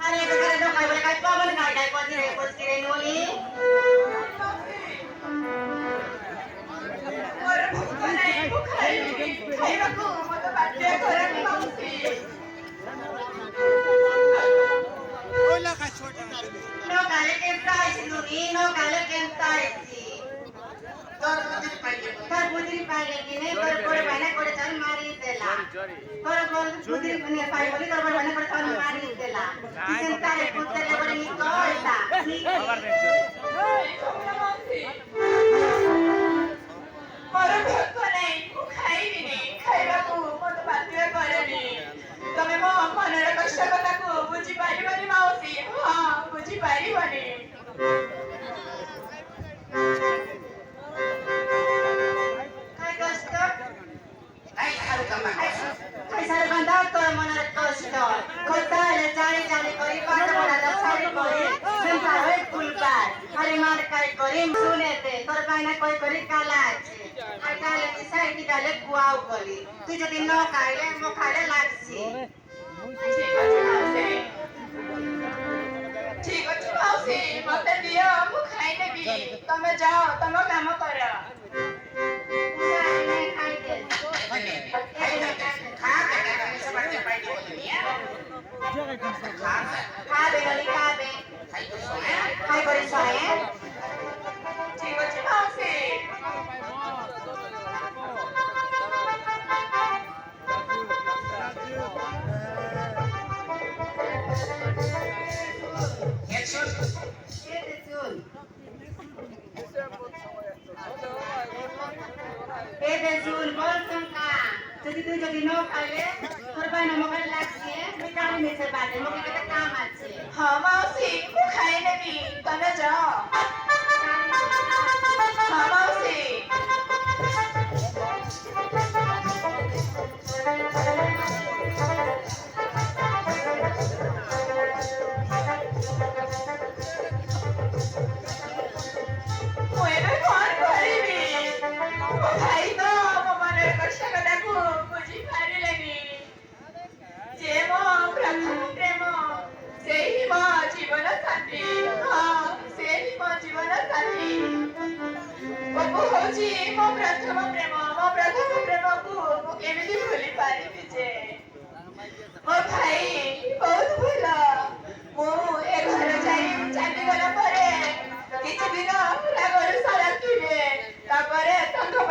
अरे तो करे तो काय बोले काय पावन काय कोणती रे नोली ମୋର ଭୋକ ନାହିଁ ମୁଁ ଖାଇବି ଖାଇବାକୁ ମତେ ବାଧ୍ୟ କରନି ମାଉସୀ no kale kenta nuni no kale kenta tar budiri paile kine kore bana kore chal mari dela kore budiri bane pai boli kore bana kore chal mari dela kenta e putte le bole ni koita ni ମୋର ଭୋକ ନାହିଁ ମୁଁ ଖାଇବିନି ଖାଇବାକୁ ମତେ ବାଧ୍ୟ କରନି ତମେ ମୋ ମନର କଷ୍ଟ କଥାକୁ ବୁଝିପାରିବନି ମାଉସୀ ହଁ ବୁଝିପାରିବନି काय कष्ट काय सारू गंधा तो मनार कष्ट कोता ले जाने जाने करी पाठ पढ़ा दसारी करी संसार होय फुलपार अरे मार काय करी सुने ते तोर बायना कोई करी काला আছে আর কালে সাইটি কালে কুয়াও করি তুই যদি ন খাইলে মো খাইলে লাগছি ଠିକ ଅଛି ମାଉସୀ ମତେ ଦିଅ ମୁଁ ଖାଇନେବି ତମେ ଯାଅ ତମ କାମ କର पूजा ने खाई दे खाबे गली खाबे खाई करी सोए ଠିକ ଅଛି ମାଉସୀ ये सुन ए दे सुन बोल संका যদি ন খাইলে তোর বাই নমকে লাগছে আমি কালি নিচে বাজে মকে কেটে কাম আছে ହଁ ମାଉସୀ ମୁଁ ଖାଇନେବି ତମେ ଯାଅ ହଁ ମାଉସୀ ମୁଁ ଏବେ କଣ କରିବି ମୋ ଭାଇ ତ ମୋ ମନର କଷ୍ଟ କଥାକୁ ବୁଝିପାରିଲେନି ଯେ ମୋ ପ୍ରଥମ ପ୍ରେମ ସେହି ମୋ ଜୀବନ ସାଥୀ ହଁ ସେହି ମୋ ଜୀବନ ସାଥୀ ବାବୁ ହଉଛି ମୋ ପ୍ରଥମ ପ୍ରେମକୁ ମୁଁ କେମିତି ଭୁଲି ପାରିବି ଯେ ମୋ ଭାଇ ବହୁତ ଭଲ ମୁଁ ଏ ଘର ଯାଇ ଚାଲିଗଲା ପରେ କିଛି ଦିନ ରାଗରୁ ସାରା ଥିବେ ତାପରେ ତାଙ୍କ